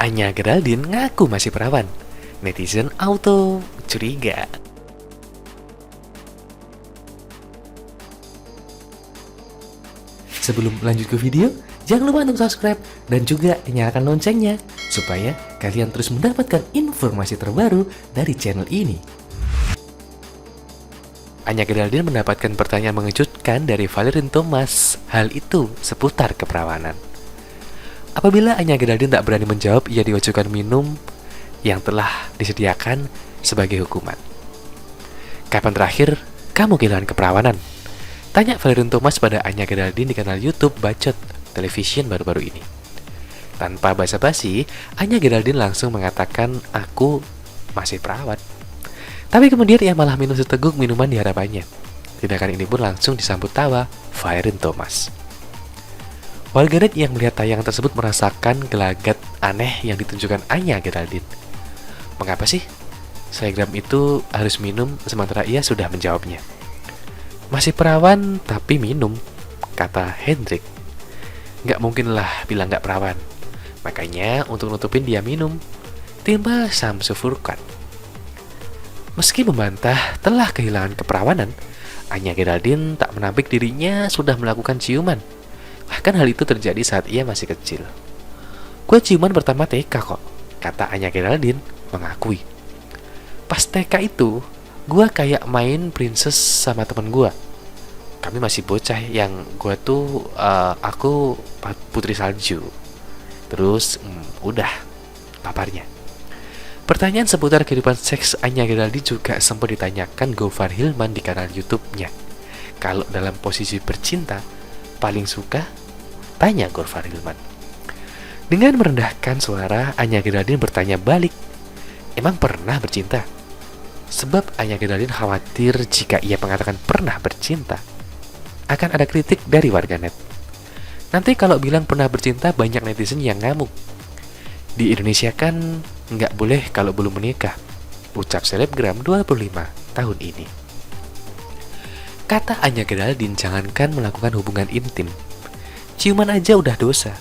Anya Geraldine ngaku masih perawan. Netizen auto curiga. Sebelum lanjut ke video, jangan lupa untuk subscribe dan juga nyalakan loncengnya supaya kalian terus mendapatkan informasi terbaru dari channel ini. Anya Geraldine mendapatkan pertanyaan mengejutkan dari Valerin Thomas. Hal itu seputar keperawanan. Apabila Anya Geraldine tak berani menjawab, ia diwajibkan minum yang telah disediakan sebagai hukuman. Kapan terakhir kamu kehilangan keperawanan? Tanya Valerin Thomas pada Anya Geraldine di kanal YouTube Bacot Television baru-baru ini. Tanpa basa-basi, Anya Geraldine langsung mengatakan, "Aku masih perawat." Tapi kemudian ia malah minum seteguk minuman di hadapannya. Tindakan ini pun langsung disambut tawa Valerin Thomas. Warganet yang melihat tayangan tersebut merasakan gelagat aneh yang ditunjukkan Anya Geraldine. Mengapa sih selebgram itu harus minum sementara ia sudah menjawabnya? Masih perawan tapi minum, kata Hendrik. Nggak mungkin lah bilang nggak perawan. Makanya untuk nutupin dia minum, timbal Samsu Furqan. Meski membantah telah kehilangan keperawanan, Anya Geraldine tak menampik dirinya sudah melakukan ciuman. Bahkan hal itu terjadi saat ia masih kecil. "Gue ciuman pertama TK kok," kata Anya Geraldine mengakui. "Pas TK itu, gue kayak main princess sama temen gue. Kami masih bocah yang gue tuh, aku putri salju. Terus, udah, paparnya." Pertanyaan seputar kehidupan seks Anya Geraldine juga sempat ditanyakan Gofar Hilman di kanal YouTube-nya. Kalau dalam posisi bercinta, paling suka? Tanya Gofar Hilman. Dengan merendahkan suara, Anya Geraldine bertanya balik, "Emang pernah bercinta?" Sebab Anya Geraldine khawatir jika ia mengatakan pernah bercinta, akan ada kritik dari warganet. Nanti kalau bilang pernah bercinta, banyak netizen yang ngamuk. Di Indonesia kan nggak boleh kalau belum menikah, ucap selebgram 25 tahun ini. Kata Anya Geraldine, jangankan melakukan hubungan intim, ciuman aja udah dosa.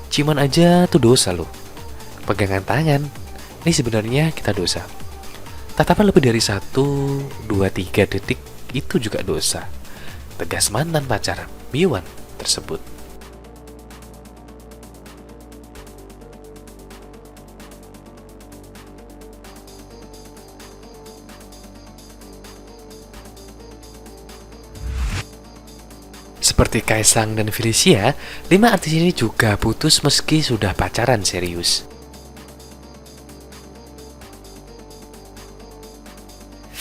Ciuman aja tuh dosa loh. Pegangan tangan, ini sebenarnya kita dosa. Tatapan lebih dari 1, 2, 3 detik itu juga dosa. Tegas mantan pacar Miwan tersebut. Seperti Kaisang dan Felicia, 5 artis ini juga putus meski sudah pacaran serius.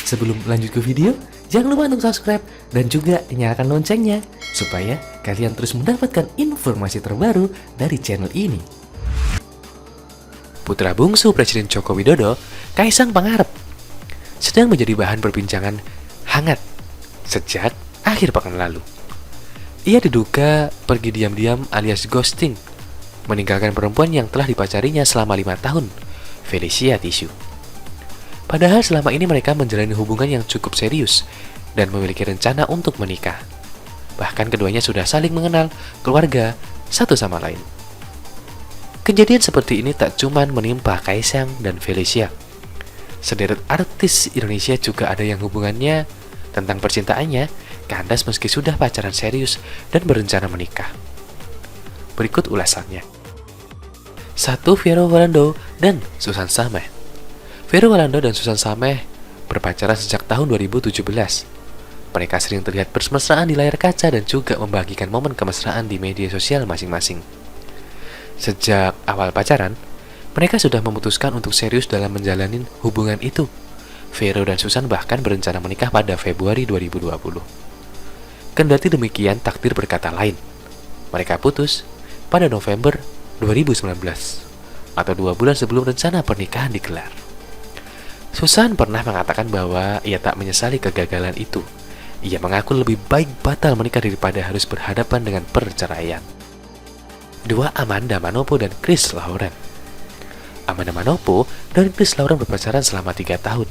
Sebelum lanjut ke video, jangan lupa untuk subscribe dan juga nyalakan loncengnya supaya kalian terus mendapatkan informasi terbaru dari channel ini. Putra bungsu Presiden Joko Widodo, Kaisang Pangarep, sedang menjadi bahan perbincangan hangat sejak akhir pekan lalu. Ia diduga pergi diam-diam alias ghosting, meninggalkan perempuan yang telah dipacarinya selama 5 tahun, Felicia Tisu. Padahal selama ini mereka menjalani hubungan yang cukup serius dan memiliki rencana untuk menikah. Bahkan keduanya sudah saling mengenal keluarga satu sama lain. Kejadian seperti ini tak cuma menimpa Kaisang dan Felicia. Sederet artis Indonesia juga ada yang hubungannya tentang percintaannya kandas meski sudah pacaran serius dan berencana menikah. Berikut ulasannya. 1. Vero Walando dan Susan Sameh. Vero Walando dan Susan Sameh berpacaran sejak tahun 2017. Mereka sering terlihat bermesraan di layar kaca dan juga membagikan momen kemesraan di media sosial masing-masing. Sejak awal pacaran, mereka sudah memutuskan untuk serius dalam menjalani hubungan itu. Vero dan Susan bahkan berencana menikah pada Februari 2020. Kendati demikian, takdir berkata lain. Mereka putus pada November 2019, atau 2 bulan sebelum rencana pernikahan digelar. Susan pernah mengatakan bahwa ia tak menyesali kegagalan itu. Ia mengaku lebih baik batal menikah daripada harus berhadapan dengan perceraian. 2. Amanda Manopo dan Chris Lauren. Amanda Manopo dan Chris Lauren berpacaran selama 3 tahun.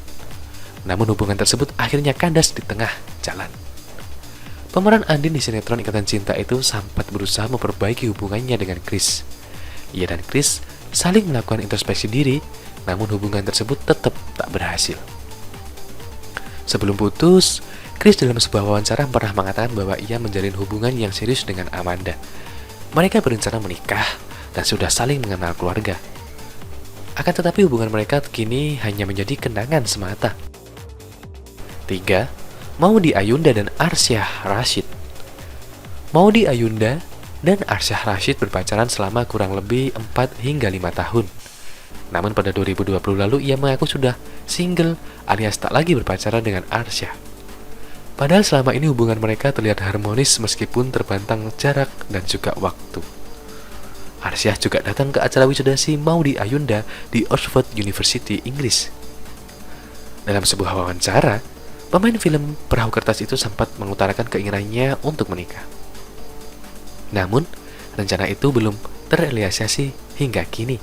Namun hubungan tersebut akhirnya kandas di tengah jalan. Pemeran Andin di sinetron Ikatan Cinta itu sempat berusaha memperbaiki hubungannya dengan Chris. Ia dan Chris saling melakukan introspeksi diri, namun hubungan tersebut tetap tak berhasil. Sebelum putus, Chris dalam sebuah wawancara pernah mengatakan bahwa ia menjalin hubungan yang serius dengan Amanda. Mereka berencana menikah dan sudah saling mengenal keluarga. Akan tetapi hubungan mereka kini hanya menjadi kenangan semata. 3. Maudy Ayunda dan Arsyah Rashid. Maudy Ayunda dan Arsyah Rashid berpacaran selama kurang lebih 4 hingga 5 tahun. Namun pada 2020 lalu ia mengaku sudah single alias tak lagi berpacaran dengan Arsyah. Padahal selama ini hubungan mereka terlihat harmonis meskipun terbentang jarak dan juga waktu. Arsyah juga datang ke acara wisuda si Maudy Ayunda di Oxford University, Inggris. Dalam sebuah wawancara, pemain film Perahu Kertas itu sempat mengutarakan keinginannya untuk menikah. Namun, rencana itu belum terrealisasi hingga kini,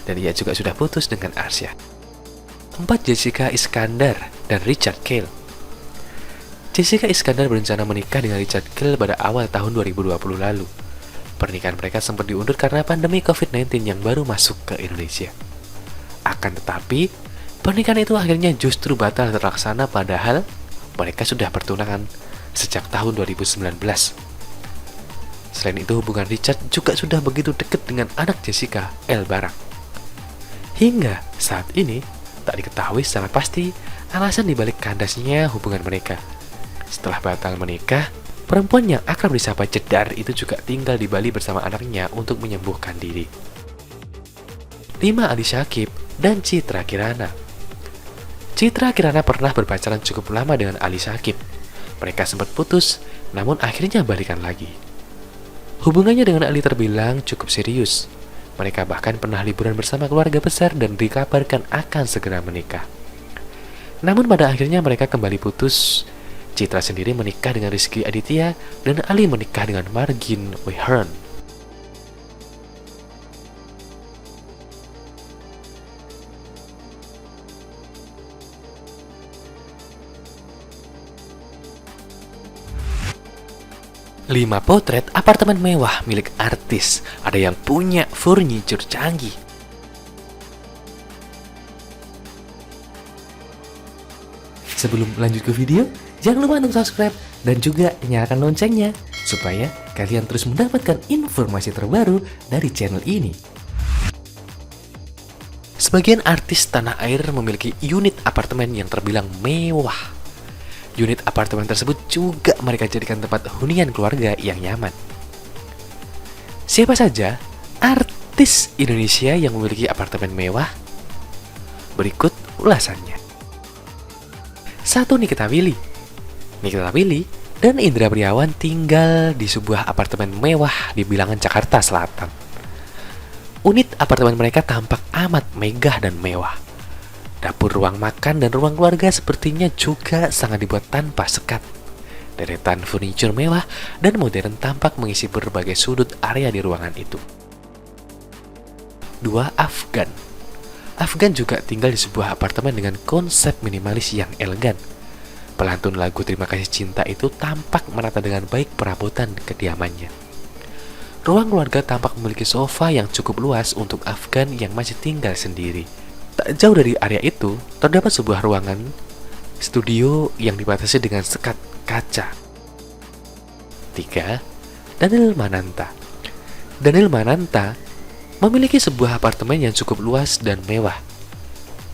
dan ia juga sudah putus dengan Arsyah. 4. Jessica Iskandar dan Richard Gere. Jessica Iskandar berencana menikah dengan Richard Gere pada awal tahun 2020 lalu. Pernikahan mereka sempat diundur karena pandemi COVID-19 yang baru masuk ke Indonesia. Akan tetapi, pernikahan itu akhirnya justru batal terlaksana padahal mereka sudah bertunangan sejak tahun 2019. Selain itu, hubungan Richard juga sudah begitu dekat dengan anak Jessica, Elle Barak. Hingga saat ini, tak diketahui secara pasti alasan dibalik kandasnya hubungan mereka. Setelah batal menikah, perempuan yang akrab disapa Jedar itu juga tinggal di Bali bersama anaknya untuk menyembuhkan diri. 5. Ali Syakib dan Citra Kirana. Citra Kirana pernah berpacaran cukup lama dengan Ali Syakib. Mereka sempat putus, namun akhirnya balikan lagi. Hubungannya dengan Ali terbilang cukup serius. Mereka bahkan pernah liburan bersama keluarga besar dan dikabarkan akan segera menikah. Namun pada akhirnya mereka kembali putus. Citra sendiri menikah dengan Rizky Aditya dan Ali menikah dengan Margin Wehern. Lima potret apartemen mewah milik artis. Ada yang punya furniture canggih. Sebelum lanjut ke video, jangan lupa untuk subscribe dan juga nyalakan loncengnya supaya kalian terus mendapatkan informasi terbaru dari channel ini. Sebagian artis tanah air memiliki unit apartemen yang terbilang mewah. Unit apartemen tersebut juga mereka jadikan tempat hunian keluarga yang nyaman. Siapa saja artis Indonesia yang memiliki apartemen mewah? Berikut ulasannya. 1. Nikita Willy. Nikita Willy dan Indra Priawan tinggal di sebuah apartemen mewah di Bilangan, Jakarta Selatan. Unit apartemen mereka tampak amat megah dan mewah. Dapur, ruang makan, dan ruang keluarga sepertinya juga sangat dibuat tanpa sekat. Deretan furniture mewah dan modern tampak mengisi berbagai sudut area di ruangan itu. 2. Afgan. Afgan juga tinggal di sebuah apartemen dengan konsep minimalis yang elegan. Pelantun lagu Terima Kasih Cinta itu tampak menata dengan baik perabotan kediamannya. Ruang keluarga tampak memiliki sofa yang cukup luas untuk Afgan yang masih tinggal sendiri. Tak jauh dari area itu, terdapat sebuah ruangan studio yang dibatasi dengan sekat kaca. 3. Daniel Mananta. Daniel Mananta memiliki sebuah apartemen yang cukup luas dan mewah.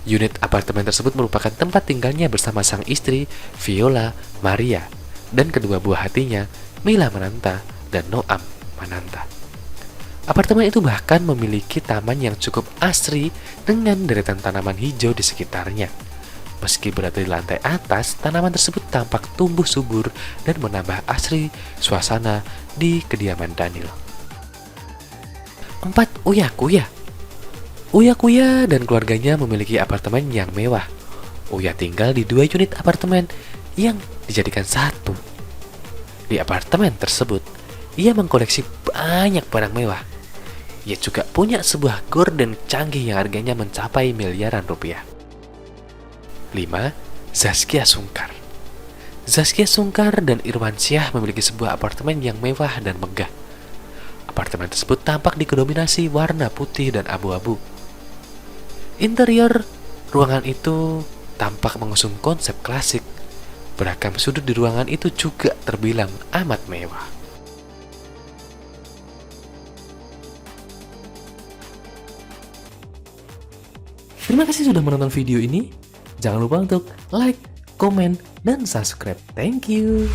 Unit apartemen tersebut merupakan tempat tinggalnya bersama sang istri, Viola Maria, dan kedua buah hatinya, Mila Mananta dan Noam Mananta. Apartemen itu bahkan memiliki taman yang cukup asri dengan deretan tanaman hijau di sekitarnya. Meski berada di lantai atas, tanaman tersebut tampak tumbuh subur dan menambah asri suasana di kediaman Daniel. 4. Uya Kuya. Uya Kuya dan keluarganya memiliki apartemen yang mewah. Uya tinggal di 2 unit apartemen yang dijadikan satu. Di apartemen tersebut, ia mengkoleksi banyak barang mewah. Ia juga punya sebuah gorden canggih yang harganya mencapai miliaran rupiah. 5. Zaskia Sungkar. Zaskia Sungkar dan Irwan Syah memiliki sebuah apartemen yang mewah dan megah. Apartemen tersebut tampak didominasi warna putih dan abu-abu. Interior ruangan itu tampak mengusung konsep klasik. Beragam sudut di ruangan itu juga terbilang amat mewah. Terima kasih sudah menonton video ini. Jangan lupa untuk like, komen, dan subscribe. Thank you.